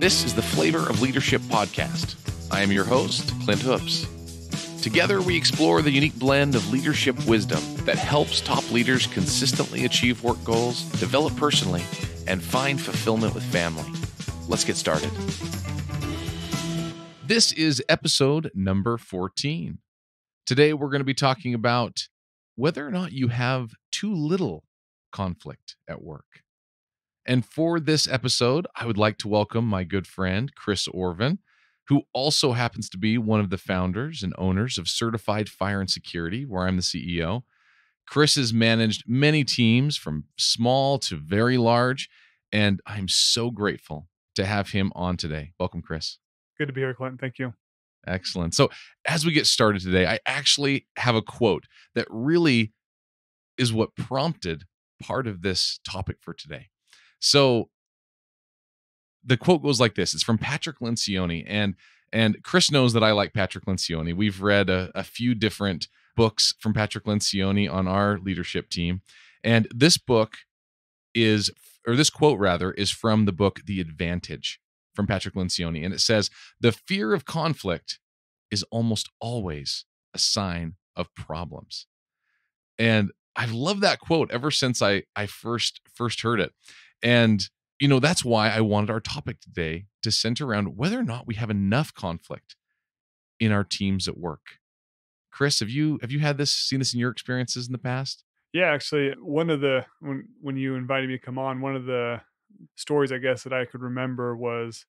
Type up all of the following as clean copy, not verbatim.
This is the Flavor of Leadership podcast. I am your host, Clint Hoops. Together, we explore the unique blend of leadership wisdom that helps top leaders consistently achieve work goals, develop personally, and find fulfillment with family. Let's get started. This is episode number 14. Today, we're going to be talking about whether or not you have too little conflict at work. And for this episode, I would like to welcome my good friend, Chris Orvin, who also happens to be one of the founders and owners of Certified Fire and Security, where I'm the CEO. Chris has managed many teams from small to very large, and I'm so grateful to have him on today. Welcome, Chris. Good to be here, Clinton. Thank you. Excellent. So as we get started today, I actually have a quote that really is what prompted part of this topic for today. So the quote goes like this. It's from Patrick Lencioni. And Chris knows that I like Patrick Lencioni. We've read a few different books from Patrick Lencioni on our leadership team. And this quote is from the book The Advantage from Patrick Lencioni. And it says, "The fear of conflict is almost always a sign of problems." And I've loved that quote ever since I first heard it. And, that's why I wanted our topic today to center around whether or not we have enough conflict in our teams at work. Chris, have you seen this in your experiences in the past? Yeah, actually, one of the when you invited me to come on, one of the stories I guess that I could remember was,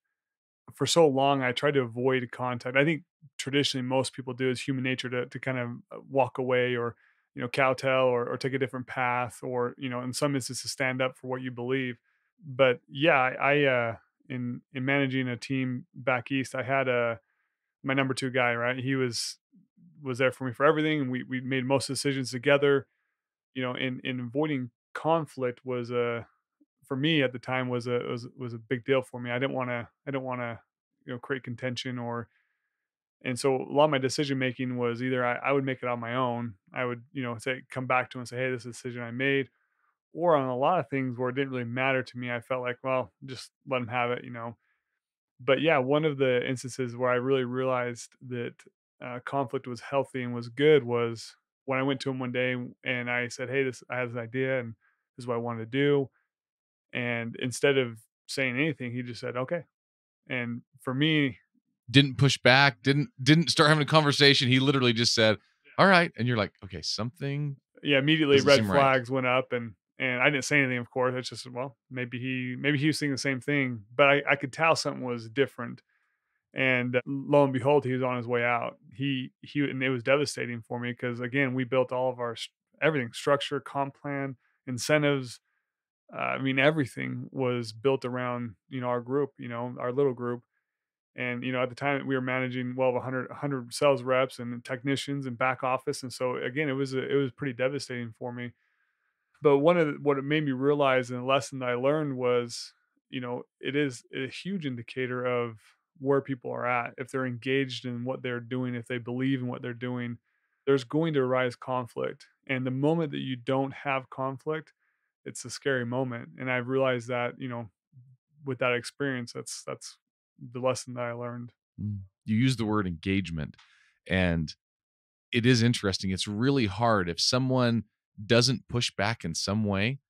for so long I tried to avoid contact. I think traditionally most people do, is human nature to kind of walk away, or kowtow, or take a different path, or in some instances stand up for what you believe. But yeah, I in managing a team back east, I had my number two guy, right? He was there for me for everything, and we made most of the decisions together. In avoiding conflict was for me at the time was a big deal for me. I didn't want to create contention, and so a lot of my decision making was either I would make it on my own. I would say, come back to him and say, hey, this is a decision I made. Or on a lot of things where it didn't really matter to me, I felt like, well, just let him have it. But yeah, one of the instances where I really realized that conflict was healthy and was good was when I went to him one day and I said, hey, I have this idea and this is what I wanted to do. And instead of saying anything, he just said, okay. And for me, Didn't push back, didn't start having a conversation. He literally just said, all right. And you're like, okay, something immediately doesn't red seem right. flags went up, and I didn't say anything, of course. It's just, well, maybe he was thinking the same thing, but I could tell something was different. And lo and behold, he was on his way out. And it was devastating for me because, again, we built all of our everything, structure, comp plan, incentives. Everything was built around our group, our little group. And at the time we were managing well over 100 sales reps and technicians and back office. And so again, it was pretty devastating for me. But what it made me realize, and the lesson that I learned was, it is a huge indicator of where people are at. If they're engaged in what they're doing, if they believe in what they're doing, there's going to arise conflict. And the moment that you don't have conflict, it's a scary moment. And I've realized that, with that experience, that's the lesson that I learned. You use the word engagement, and it is interesting. It's really hard if someone doesn't push back in some way.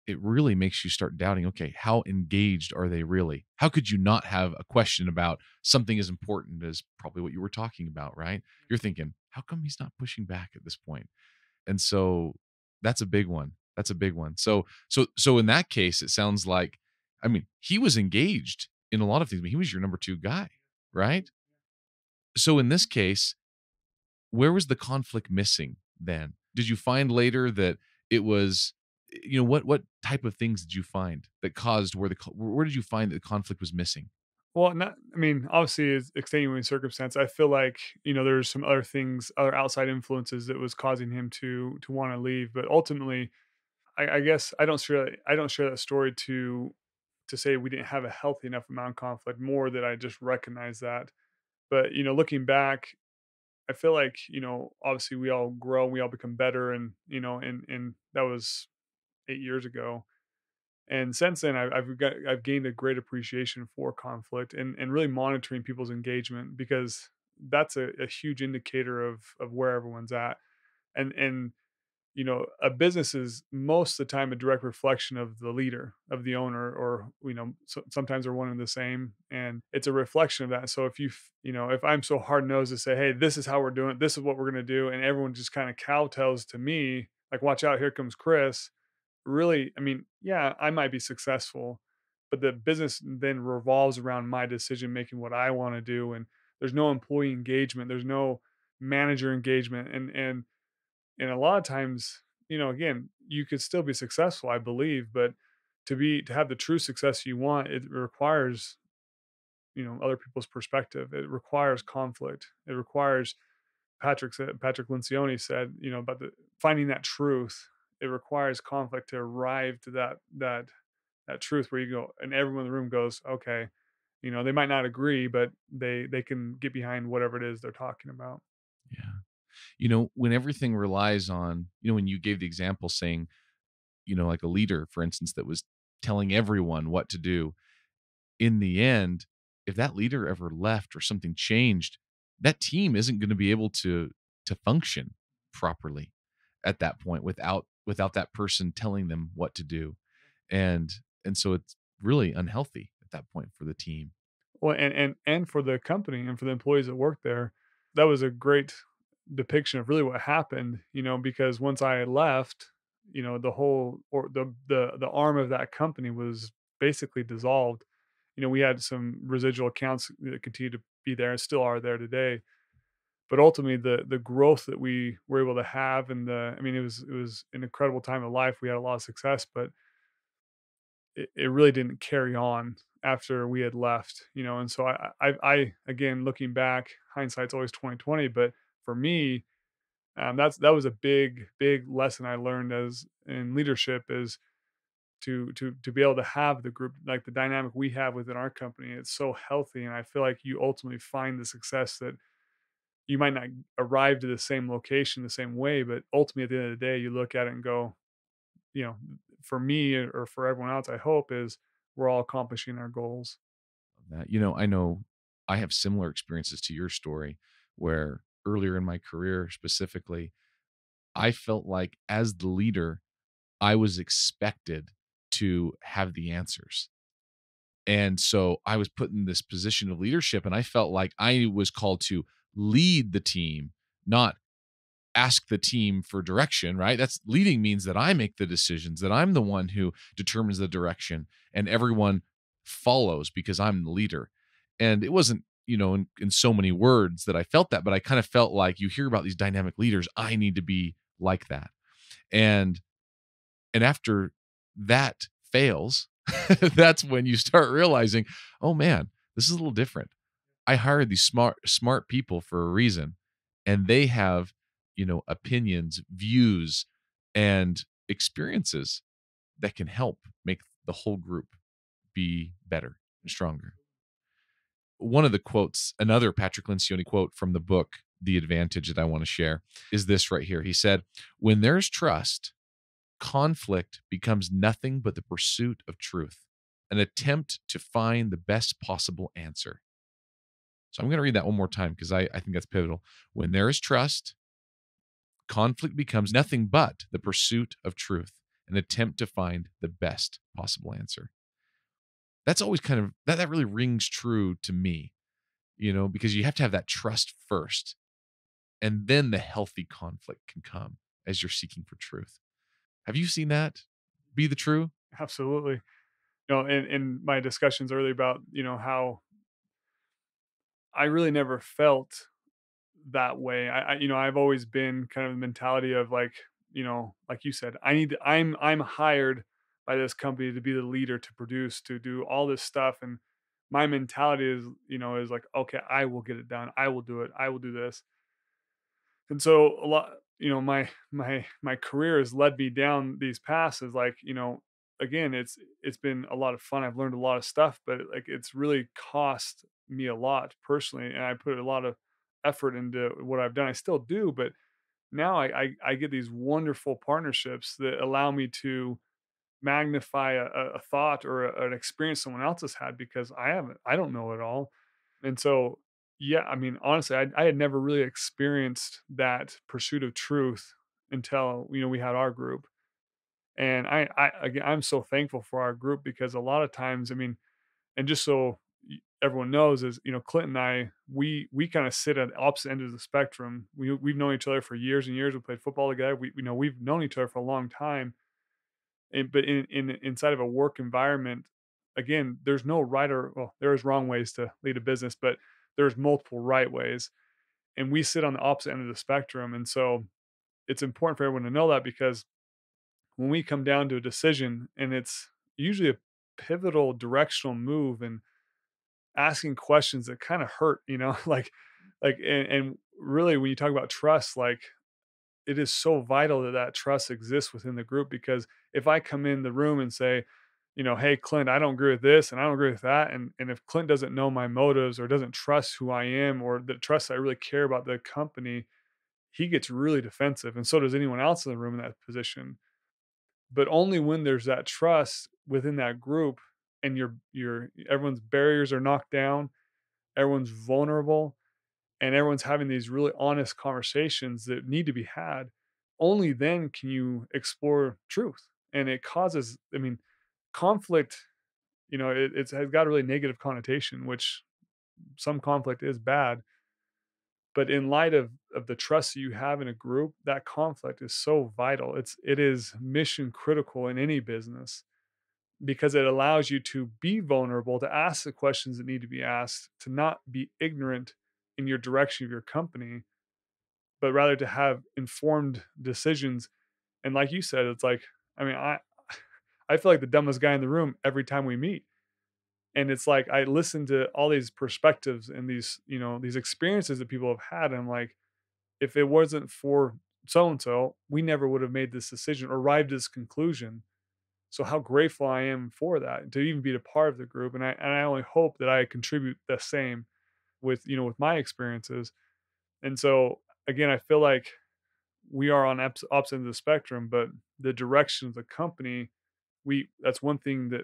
It really makes you start doubting, okay, how engaged are they really? How could you not have a question about something as important as probably what you were talking about, right? You're thinking, how come he's not pushing back at this point? And so that's a big one. That's a big one. So in that case, it sounds like, he was engaged in a lot of things, but he was your number two guy, right? So in this case, where was the conflict missing then? Did you find later that it was, what type of things did you find that caused where did you find that the conflict was missing? Well, obviously, it's extenuating circumstance. I feel like, there's some other things, other outside influences that was causing him to want to leave. But ultimately, I guess I don't share that story to say we didn't have a healthy enough amount of conflict, more that I just recognize that. But, looking back, I feel like, obviously we all grow, we all become better. And that was 8 years ago. And since then, I've gained a great appreciation for conflict and really monitoring people's engagement, because that's a huge indicator of where everyone's at. And a business is most of the time a direct reflection of the leader, of the owner, or sometimes they're one and the same, and it's a reflection of that. So if I'm so hard nosed to say, hey, this is how we're doing it, this is what we're going to do, and everyone just kind of kowtows to me, like, watch out, here comes Chris. Really, I mean, yeah, I might be successful, but the business then revolves around my decision making, what I want to do, and there's no employee engagement, there's no manager engagement, and a lot of times, again, you could still be successful, I believe, but to have the true success you want, it requires, other people's perspective. It requires conflict. It requires, Patrick Lencioni said, about finding that truth. It requires conflict to arrive to that truth where you go and everyone in the room goes, okay, they might not agree, but they can get behind whatever it is they're talking about. Yeah. When everything relies on, when you gave the example saying, like a leader, for instance, that was telling everyone what to do, in the end, if that leader ever left or something changed, that team isn't going to be able to function properly at that point without that person telling them what to do. And and so it's really unhealthy at that point for the team. Well, and for the company and for the employees that work there, that was a great depiction of really what happened, because once I left, the whole, or the arm of that company was basically dissolved. We had some residual accounts that continue to be there and still are there today. But ultimately, the growth that we were able to have, and I mean, it was an incredible time of life. We had a lot of success, but it really didn't carry on after we had left, and so I again, looking back, hindsight's always 2020, but for me, that was a big lesson I learned as in leadership, is to be able to have the group, like the dynamic we have within our company. It's so healthy, and I feel like you ultimately find the success that you might not arrive to the same location the same way, but ultimately at the end of the day, you look at it and go, you know, for me or for everyone else, I hope, is we're all accomplishing our goals. That I know I have similar experiences to your story, where earlier in my career specifically, I felt like as the leader, I was expected to have the answers. And so I was put in this position of leadership, and I felt like I was called to lead the team, not ask the team for direction, right? That's leading, means that I make the decisions, that I'm the one who determines the direction, and everyone follows because I'm the leader. And it wasn't, in so many words that I felt that, but I kind of felt like, you hear about these dynamic leaders, I need to be like that. And after that fails, that's when you start realizing, oh man, this is a little different. I hired these smart people for a reason, and they have, opinions, views, and experiences that can help make the whole group be better and stronger. One of the quotes, another Patrick Lencioni quote from the book The Advantage, that I want to share is this right here. He said, "When there's trust, conflict becomes nothing but the pursuit of truth, an attempt to find the best possible answer." So I'm going to read that one more time because I think that's pivotal. When there is trust, conflict becomes nothing but the pursuit of truth, an attempt to find the best possible answer. That's always kind of, that really rings true to me, because you have to have that trust first, and then the healthy conflict can come as you're seeking for truth. Have you seen that be the true? Absolutely. In my discussions earlier about, how I really never felt that way. I've always been kind of the mentality of like, like you said, I'm hired by this company to be the leader, to produce, to do all this stuff. And my mentality is like, okay, I will get it done. I will do it. I will do this. And so a lot, my career has led me down these paths, is like, again, it's been a lot of fun. I've learned a lot of stuff, but like it's really cost me a lot personally, and I put a lot of effort into what I've done. I still do, but now I get these wonderful partnerships that allow me to magnify a thought or an experience someone else has had because I don't know it all. And so, yeah, I mean, honestly, I had never really experienced that pursuit of truth until, we had our group. And again, I'm so thankful for our group because a lot of times, I mean, and just so everyone knows is, Clint and I, we kind of sit at opposite ends of the spectrum. We've known each other for years and years. We played football together. We've known each other for a long time. But inside of a work environment, again, there's no right or, well, there is wrong ways to lead a business, but there's multiple right ways, and we sit on the opposite end of the spectrum. And so it's important for everyone to know that because when we come down to a decision, and it's usually a pivotal directional move, and asking questions that kind of hurt, and really when you talk about trust, like it is so vital that that trust exists within the group because if I come in the room and say, hey Clint, I don't agree with this and I don't agree with that, and if Clint doesn't know my motives or doesn't trust who I am or that trust I really care about the company, he gets really defensive, and so does anyone else in the room in that position. But only when there's that trust within that group and your everyone's barriers are knocked down, everyone's vulnerable, and everyone's having these really honest conversations that need to be had, only then can you explore truth. And it causes, I mean, conflict, it's has got a really negative connotation, which some conflict is bad. But in light of the trust that you have in a group, that conflict is so vital. It is mission critical in any business because it allows you to be vulnerable, to ask the questions that need to be asked, to not be ignorant in your direction of your company, but rather to have informed decisions. And like you said, it's like, I mean, I feel like the dumbest guy in the room every time we meet. And it's like I listen to all these perspectives and these experiences that people have had. And I'm like, if it wasn't for so and so, we never would have made this decision or arrived at this conclusion. So how grateful I am for that to even be a part of the group. And I only hope that I contribute the same with my experiences. And so again, I feel like we are on opposite ends of the spectrum, but the direction of the company, we that's one thing that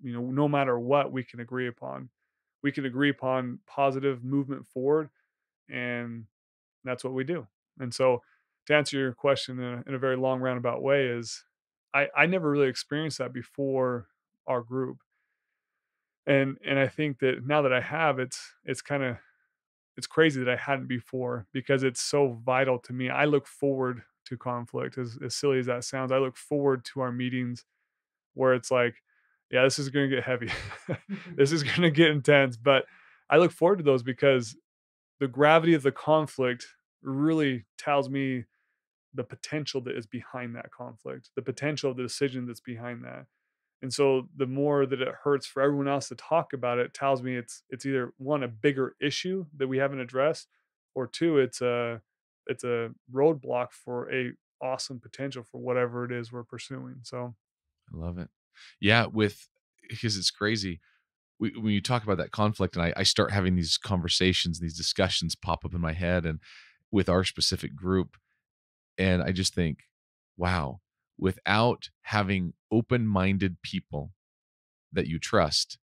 no matter what, we can agree upon. We can agree upon positive movement forward, and that's what we do. And so, to answer your question in a very long roundabout way, is I never really experienced that before our group, and I think that now that I have, it's kind of it's crazy that I hadn't before because it's so vital to me. I look forward to conflict, as silly as that sounds. I look forward to our meetings where it's like, yeah, this is going to get heavy. This is going to get intense. But I look forward to those because the gravity of the conflict really tells me the potential that is behind that conflict, the potential of the decision that's behind that. And so the more that it hurts for everyone else to talk about it, tells me it's either one, a bigger issue that we haven't addressed, or two, it's a roadblock for a awesome potential for whatever it is we're pursuing. So I love it. Yeah, because it's crazy. When you talk about that conflict, and I start having these conversations, these discussions pop up in my head, and with our specific group, and I just think, wow, without having open-minded people that you trust,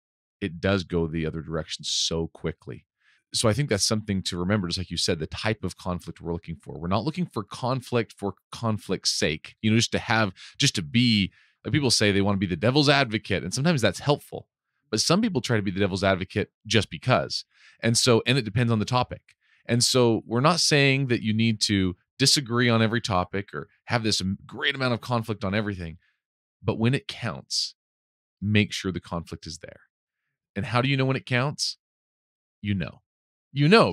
it does go the other direction so quickly. So I think that's something to remember, just like you said, the type of conflict we're looking for. We're not looking for conflict's sake, just to be, like people say they want to be the devil's advocate. And sometimes that's helpful. But some people try to be the devil's advocate just because. And it depends on the topic. And so we're not saying that you need to disagree on every topic or have this great amount of conflict on everything. But when it counts, make sure the conflict is there. And how do you know when it counts? You know.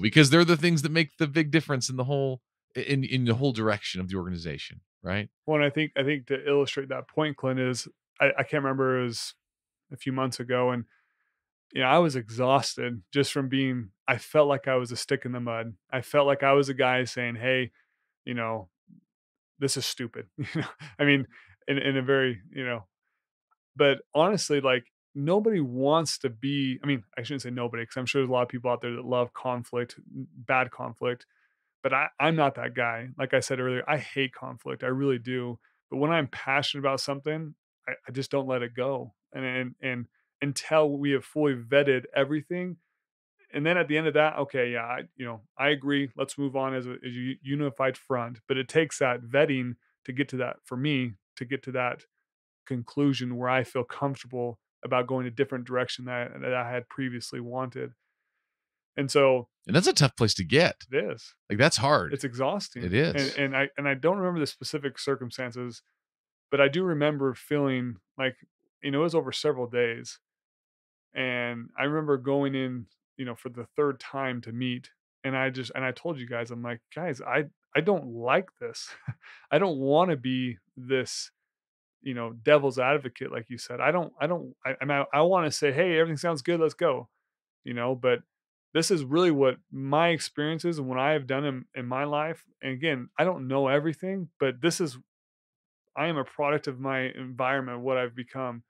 Because they're the things that make the big difference in the whole direction of the organization, right? one, I think to illustrate that point, Clint, is I can't remember, it was a few months ago, and I was exhausted just from being. I felt like I was a stick in the mud. I felt like I was a guy saying, "Hey, you know, this is stupid." I mean, in a very, but honestly, like nobody wants to be. I mean, I shouldn't say nobody because I'm sure there's a lot of people out there that love conflict, bad conflict. But I'm not that guy. Like I said earlier, I hate conflict. I really do. But when I'm passionate about something, I just don't let it go. And until we have fully vetted everything, and then at the end of that, okay, yeah, I agree. Let's move on as a unified front. But it takes that vetting to get to that, for me, to get to that conclusion where I feel comfortable about going a different direction that I had previously wanted. And so And that's a tough place to get. it is. Like, that's hard. It's exhausting. It is. And I don't remember the specific circumstances, but I do remember feeling like, it was over several days. And I remember going in, for the third time to meet. And I told you guys, I'm like, guys, I don't like this. I don't want to be this, devil's advocate, like you said. I want to say, hey, everything sounds good. Let's go, but this is really what my experiences and what I have done in my life. And again, I don't know everything, but I am a product of my environment, what I've become.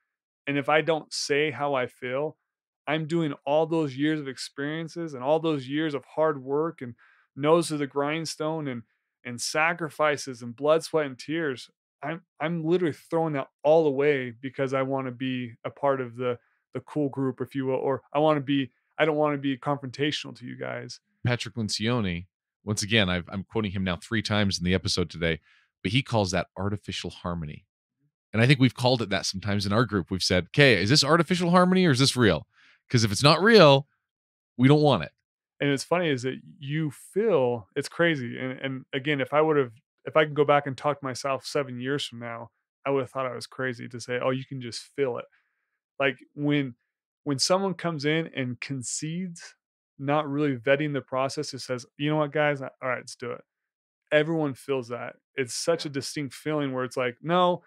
And if I don't say how I feel, I'm doing all those years of experiences and all those years of hard work and nose to the grindstone and sacrifices and blood, sweat, and tears. I'm literally throwing that all away because I want to be a part of the cool group, if you will, or I don't want to be confrontational to you guys. Patrick Lencioni, once again, I'm quoting him now 3 times in the episode today, but he calls that artificial harmony. And I think we've called it that sometimes in our group. We've said, okay, is this artificial harmony or is this real? Because if it's not real, we don't want it. And it's funny is that you feel it's crazy. And again, if I can go back and talk to myself 7 years from now, I would have thought I was crazy to say, oh, you can just feel it. Like when someone comes in and concedes, not really vetting the process, it says, you know what, guys, all right, let's do it. Everyone feels that. It's such a distinct feeling where it's like, no,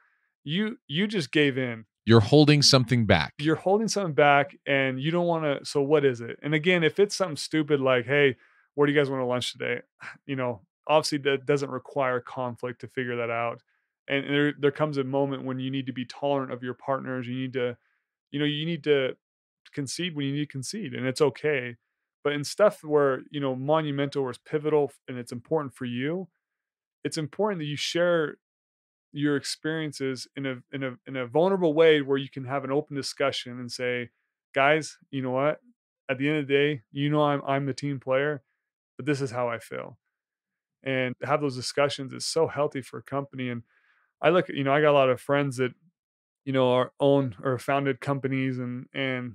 you just gave in. You're holding something back. You're holding something back and you don't want to. So what is it? And again, if it's something stupid like, hey, where do you guys want to lunch today? Obviously that doesn't require conflict to figure that out. And there comes a moment when you need to be tolerant of your partners. You need to concede when you need to concede, and it's okay. But in stuff where, monumental or it's pivotal and it's important for you, it's important that you share your experiences in a vulnerable way where you can have an open discussion and say, guys, you know what? At the end of the day, I'm the team player, but this is how I feel. And to have those discussions is so healthy for a company. And I look at, I got a lot of friends that, are own or founded companies and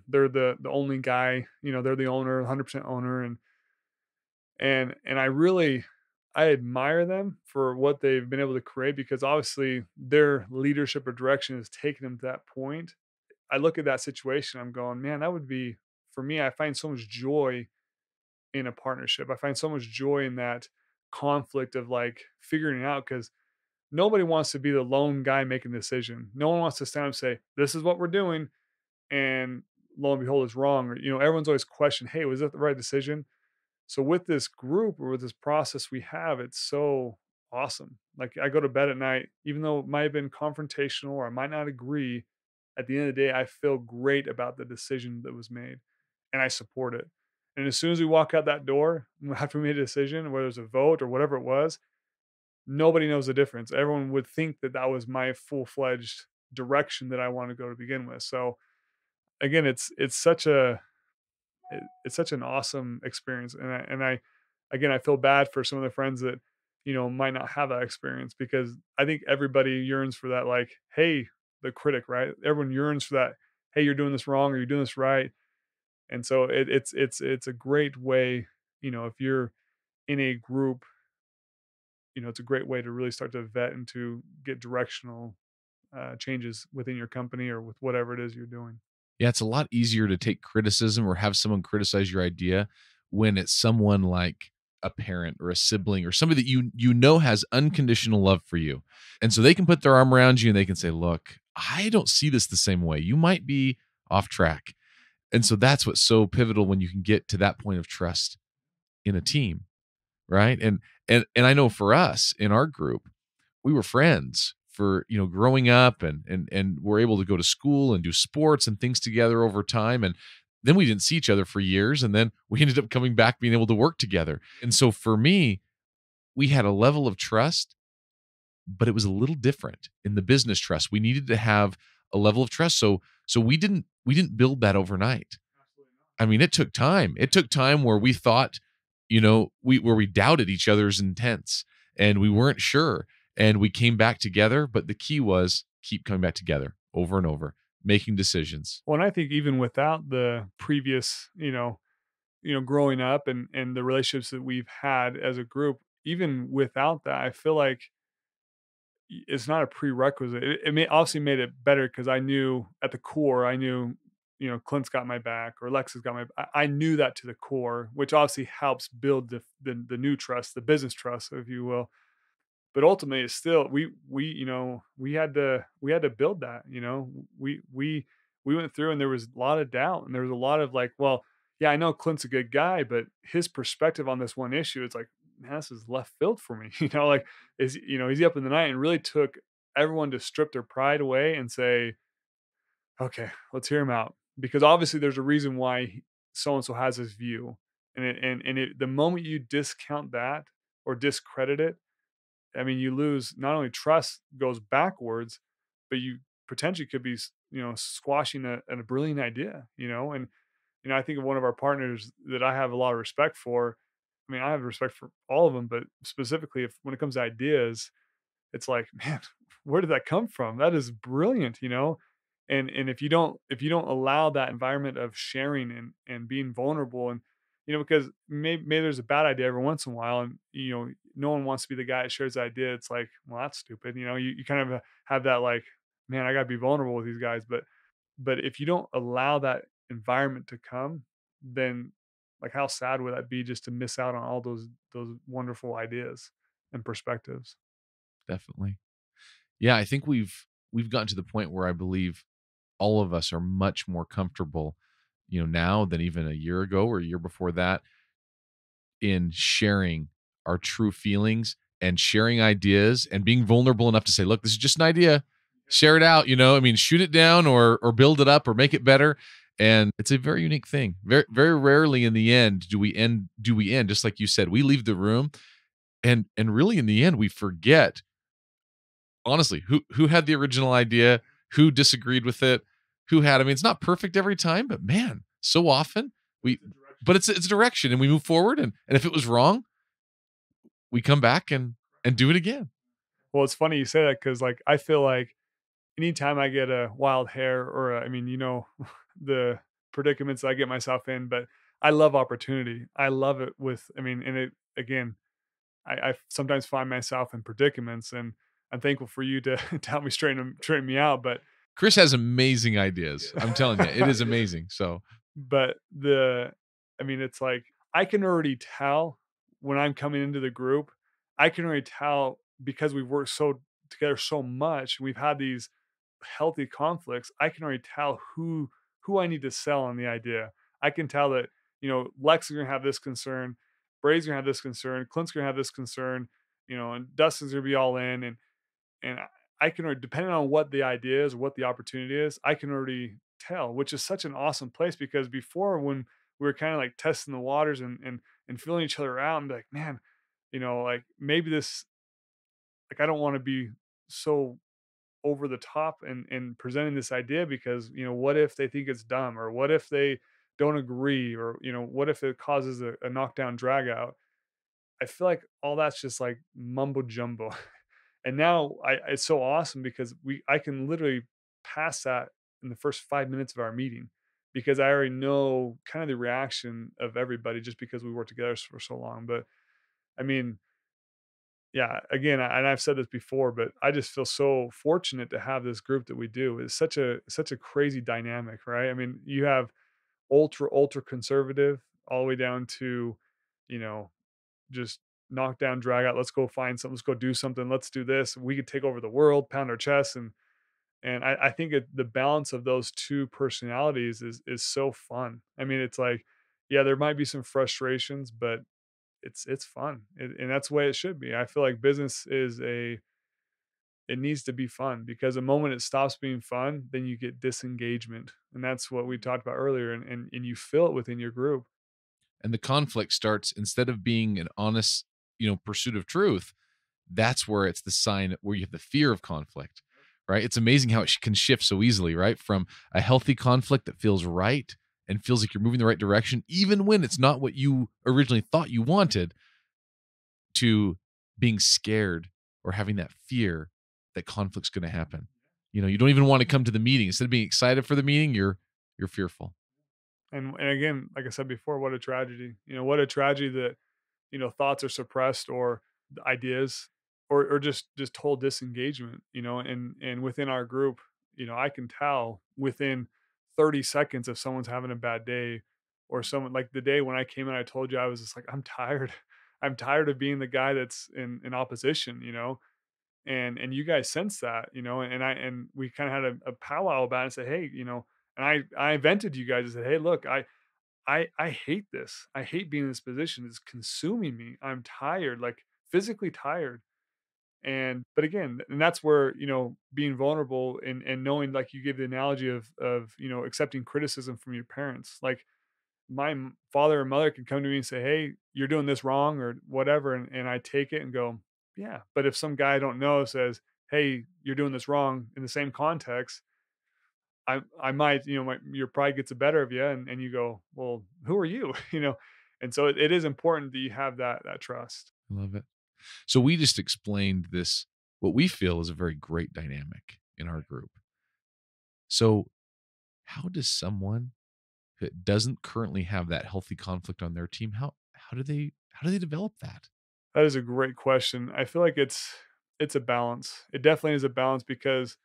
they're the only guy, they're the owner, 100% owner. And I admire them for what they've been able to create because obviously their leadership or direction has taken them to that point. I look at that situation, I'm going, man, that would be, for me, I find so much joy in a partnership. I find so much joy in that conflict of like figuring it out because nobody wants to be the lone guy making the decision. No one wants to stand up and say, this is what we're doing. And lo and behold, it's wrong. Or, everyone's always questioned, hey, was that the right decision? So with this group or with this process we have, it's so awesome. Like I go to bed at night, even though it might have been confrontational or I might not agree, at the end of the day, I feel great about the decision that was made and I support it. And as soon as we walk out that door, after we made a decision, whether it was a vote or whatever it was, nobody knows the difference. Everyone would think that that was my full-fledged direction that I want to go to begin with. So again, it's such an awesome experience. And I again, I feel bad for some of the friends that, might not have that experience because I think everybody yearns for that, like, hey, the critic, right? Everyone yearns for that. Hey, you're doing this wrong or you're doing this right. And so it's a great way, if you're in a group, it's a great way to really start to vet and to get directional changes within your company or with whatever it is you're doing. Yeah, it's a lot easier to take criticism or have someone criticize your idea when it's someone like a parent or a sibling or somebody that you know has unconditional love for you. And so they can put their arm around you and they can say, "Look, I don't see this the same way. You might be off track." And so that's what's so pivotal when you can get to that point of trust in a team, right? And I know for us in our group, we were friends for growing up and we're able to go to school and do sports and things together over time, and then we didn't see each other for years, and then we ended up coming back being able to work together. And so for me, we had a level of trust, but it was a little different in the business trust. We needed to have a level of trust. So we didn't build that overnight. I mean, it took time. It took time where we thought, where we doubted each other's intents and we weren't sure. And we came back together. But the key was keep coming back together over and over, making decisions. Well, and I think even without the previous, growing up and the relationships that we've had as a group, even without that, I feel like it's not a prerequisite. It obviously made it better because I knew at the core, I knew, Clint's got my back or Lex has got my. I knew that to the core, which obviously helps build the new trust, the business trust, if you will. But ultimately, it's still we had to build that. We went through and there was a lot of doubt and there was a lot of like, well, yeah, I know Clint's a good guy, but his perspective on this one issue, it's like, man, this is left field for me. Like is he up in the night and really took everyone to strip their pride away and say, okay, let's hear him out because obviously there's a reason why so and so has this view, the moment you discount that or discredit it, I mean, you lose not only trust goes backwards, but you potentially could be, squashing a brilliant idea, and, I think of one of our partners that I have a lot of respect for. I mean, I have respect for all of them, but specifically if when it comes to ideas, it's like, man, where did that come from? That is brilliant, And if you don't allow that environment of sharing and being vulnerable and because maybe there's a bad idea every once in a while and no one wants to be the guy that shares the idea. It's like, well, that's stupid. You kind of have that like, man, I gotta be vulnerable with these guys. But if you don't allow that environment to come, then like how sad would that be just to miss out on all those wonderful ideas and perspectives? Definitely. Yeah, I think we've gotten to the point where I believe all of us are much more comfortable, now than even a year ago or a year before that in sharing our true feelings and sharing ideas and being vulnerable enough to say, look, this is just an idea. Share it out, I mean, shoot it down or build it up or make it better. And it's a very unique thing. Very, very rarely in the end do we end, just like you said, we leave the room and really in the end we forget honestly who had the original idea, who disagreed with it, I mean, it's not perfect every time, but man, so often we but it's direction and we move forward and if it was wrong, we come back and do it again. Well, it's funny you say that because like I feel like anytime I get a wild hair or I mean, the predicaments I get myself in, but I love opportunity. I love it with I mean, and it again, I sometimes find myself in predicaments and I'm thankful for you to, to help me straighten me out. But Chris has amazing ideas. I'm telling you, it is amazing. So but I mean, it's like I can already tell when I'm coming into the group, I can already tell because we've worked so together so much, we've had these healthy conflicts. I can already tell who I need to sell on the idea. I can tell that, Lex is gonna have this concern, Bray's gonna have this concern, Clint's gonna have this concern, and Dustin's gonna be all in and I can already depending on what the idea is, what the opportunity is, I can already tell, which is such an awesome place because before when we were kind of like testing the waters and feeling each other out and be like, man, like maybe this like I don't want to be so over the top and presenting this idea because, what if they think it's dumb or what if they don't agree or, what if it causes a knockdown drag out? I feel like all that's just like mumbo jumbo. And now it's so awesome because I can literally pass that in the first 5 minutes of our meeting because I already know kind of the reaction of everybody just because we worked together for so long. But I mean, yeah, again, and I've said this before, but I just feel so fortunate to have this group that we do. It's such a crazy dynamic, right? I mean, you have ultra conservative all the way down to, you know, just knock down, drag out. Let's go find something. Let's go do something. Let's do this. We could take over the world, pound our chests, and I think the balance of those two personalities is so fun. I mean, it's like, yeah, there might be some frustrations, but it's fun, and that's the way it should be. I feel like business it needs to be fun because the moment it stops being fun, then you get disengagement, and that's what we talked about earlier, and you feel it within your group. and the conflict starts instead of being an honest, pursuit of truth. That's where it's the sign where you have the fear of conflict, right? It's amazing how it can shift so easily, right? From a healthy conflict that feels right and feels like you're moving the right direction, even when it's not what you originally thought you wanted, to being scared or having that fear that conflict's going to happen. You don't even want to come to the meeting. Instead of being excited for the meeting, you're fearful. And again, like I said before, what a tragedy. What a tragedy that thoughts are suppressed, or the ideas, or just total disengagement. And within our group, I can tell within 30 seconds if someone's having a bad day, or someone, like the day when I came in, I told you I was just like, I'm tired. I'm tired of being the guy that's in opposition. And you guys sense that. And we kind of had a powwow about it and said, hey, and I vented to you guys and said, hey, look, I hate this. I hate being in this position. It's consuming me. I'm tired, like physically tired. But again, and that's where, being vulnerable and knowing, like you gave the analogy of, accepting criticism from your parents. Like my father and mother can come to me and say, hey, you're doing this wrong or whatever. And I take it and go, yeah. But if some guy I don't know says, hey, you're doing this wrong in the same context, I might, your pride gets the better of you, and you go, well, who are you? And so it is important that you have that trust. I love it. So we just explained this, what we feel is a very great dynamic in our group. So how does someone that doesn't currently have that healthy conflict on their team, how do they develop that? That is a great question. I feel like it's a balance. It definitely is a balance, because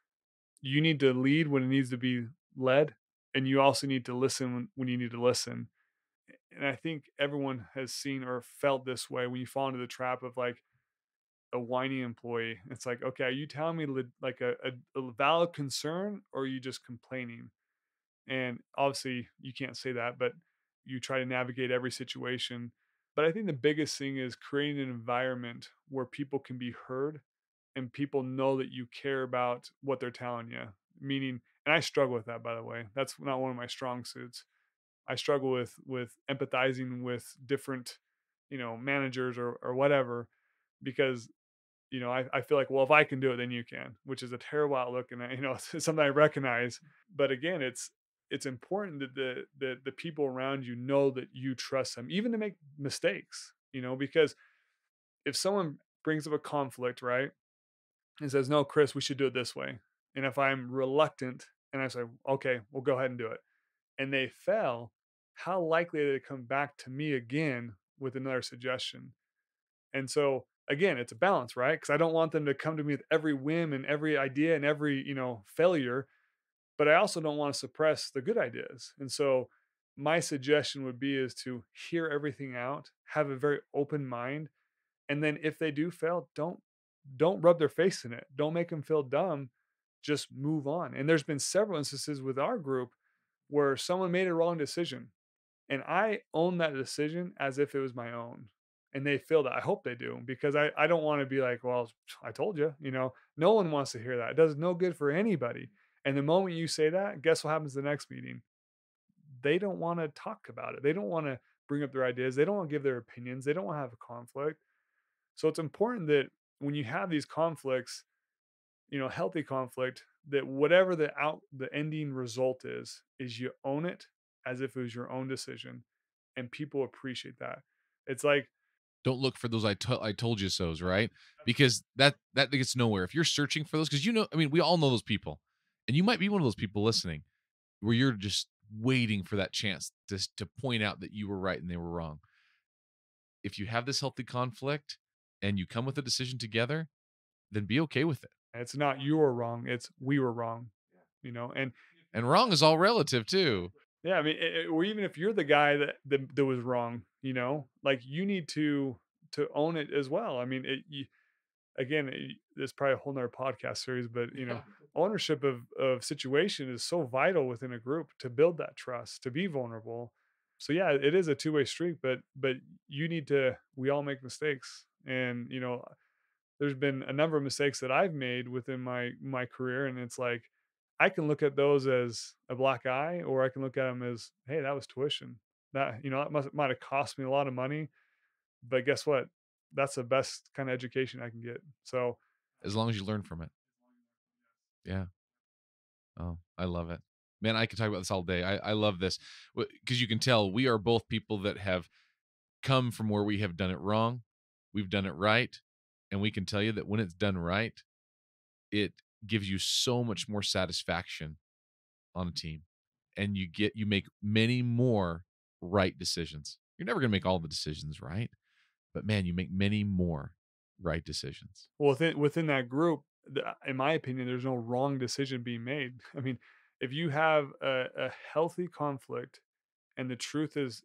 you need to lead when it needs to be led, and you also need to listen when you need to listen. And I think everyone has seen or felt this way when you fall into the trap of like a whiny employee. It's like, okay, are you telling me like a valid concern, or are you just complaining? And obviously, you can't say that, but you try to navigate every situation. But I think the biggest thing is creating an environment where people can be heard and people know that you care about what they're telling you. Meaning, and I struggle with that, by the way. That's not one of my strong suits. I struggle with empathizing with different, managers or whatever, because I feel like, well, if I can do it, then you can, which is a terrible outlook, and it's something I recognize. But again, it's important that the people around you know that you trust them, even to make mistakes. Because if someone brings up a conflict, right, and says, "No, Chris, we should do it this way," and if I'm reluctant and I say, "Okay, we'll go ahead and do it," and they fail, how likely are they to come back to me again with another suggestion? And so again, it's a balance, right? Because I don't want them to come to me with every whim and every idea and every, failure, but I also don't want to suppress the good ideas. And so my suggestion would be is to hear everything out, have a very open mind, and then if they do fail, don't rub their face in it. Don't make them feel dumb. Just move on. And there's been several instances with our group where someone made a wrong decision and I own that decision as if it was my own. And they feel that. I hope they do, because I don't want to be like, well, I told you, no one wants to hear that. It does no good for anybody. And the moment you say that, guess what happens the next meeting? They don't want to talk about it. They don't want to bring up their ideas. They don't want to give their opinions. They don't want to have a conflict. So it's important that when you have these conflicts, healthy conflict, that whatever the ending result is you own it as if it was your own decision, and people appreciate that. It's like, Don't look for those I told you so's, right? Because that gets nowhere. If you're searching for those, because I mean, we all know those people, and you might be one of those people listening, where you're just waiting for that chance to point out that you were right and they were wrong. If you have this healthy conflict and you come with a decision together, then be okay with it. it's not you were wrong, it's we were wrong, and And wrong is all relative too. yeah, I mean, or even if you're the guy that was wrong, like you need to own it as well. I mean, again, there's probably a whole nother podcast series, but ownership of situation is so vital within a group to build that trust, to be vulnerable. So yeah, it is a two-way street, but you need to. We all make mistakes, and there's been a number of mistakes that I've made within my career, and it's like I can look at those as a black eye, or I can look at them as, hey, that was tuition. That might have cost me a lot of money, but guess what? That's the best kind of education I can get. So As long as you learn from it. Yeah. Oh, I love it. Man, I could talk about this all day. I love this because you can tell we are both people that have come from where we have done it wrong. We've done it right. And we can tell you that when it's done right, it gives you so much more satisfaction on a team. And you make many more right decisions. You're never going to make all the decisions right, but man, you make many more right decisions. Well, within that group, in my opinion, there's no wrong decision being made. I mean, if you have a healthy conflict and the truth is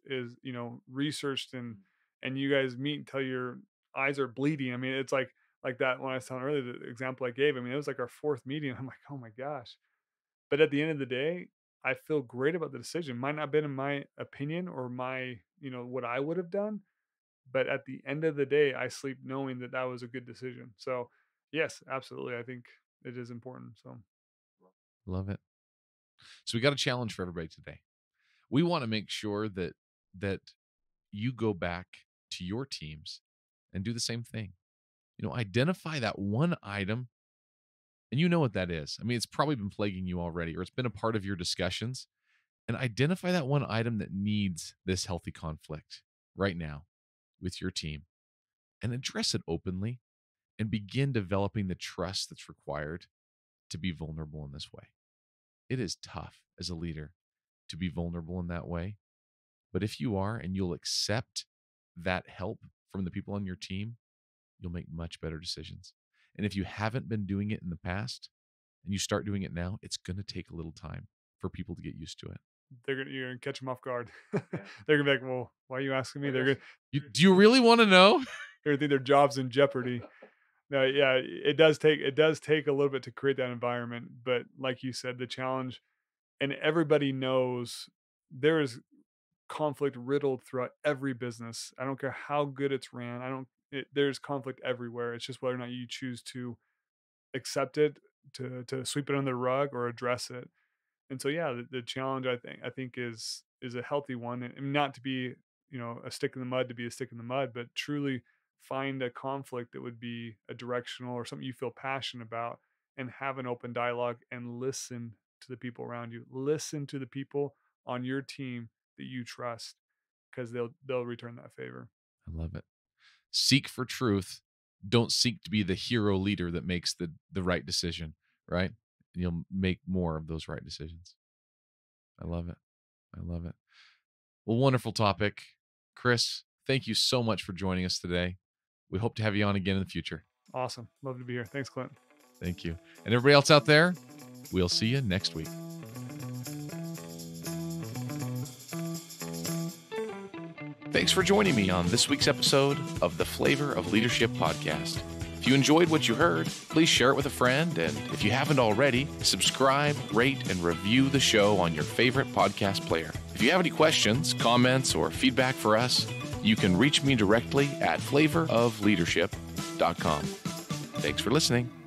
researched and you guys meet until your eyes are bleeding. I mean, it's like that when I was telling earlier the example I gave. I mean, it was like our fourth meeting. I'm like, oh my gosh. But at the end of the day, I feel great about the decision. Might not have been in my opinion or my what I would have done, but at the end of the day, I sleep knowing that that was a good decision. So, yes, absolutely, I think it is important. So, Love it. So we got a challenge for everybody today. We want to make sure that you go back to your teams and do the same thing. Identify that one item, and you know what that is. I mean, it's probably been plaguing you already, or it's been a part of your discussions. And identify that one item that needs this healthy conflict right now with your team and address it openly and begin developing the trust that's required to be vulnerable in this way. It is tough as a leader to be vulnerable in that way. But if you are and you'll accept that help from the people on your team, you'll make much better decisions. And if you haven't been doing it in the past and you start doing it now, it's going to take a little time for people to get used to it. you're gonna catch them off guard. They're gonna be like, "Well, why are you asking me?" Do you really want to know? They're gonna think their job's in jeopardy. No, yeah, it does take a little bit to create that environment, but like you said, the challenge, and everybody knows there is conflict riddled throughout every business. I don't care how good it's ran. There's conflict everywhere. It's just whether or not you choose to accept it, to sweep it under the rug or address it. And so yeah, the challenge I think is a healthy one, and not to be a stick in the mud to be a stick in the mud, but truly find a conflict that would be a directional or something you feel passionate about, and have an open dialogue and listen to the people around you. Listen to the people on your team that you trust, because they'll return that favor. I love it. Seek for truth. Don't seek to be the hero leader that makes the right decision, right? And you'll make more of those right decisions. I love it. I love it. Well, wonderful topic. Chris, thank you so much for joining us today. We hope to have you on again in the future. Awesome. Love to be here. Thanks, Clint. Thank you. And everybody else out there, we'll see you next week. Thanks for joining me on this week's episode of the Flavor of Leadership podcast. If you enjoyed what you heard, please share it with a friend. And if you haven't already, subscribe, rate, and review the show on your favorite podcast player. If you have any questions, comments, or feedback for us, you can reach me directly at flavorofleadership.com. Thanks for listening.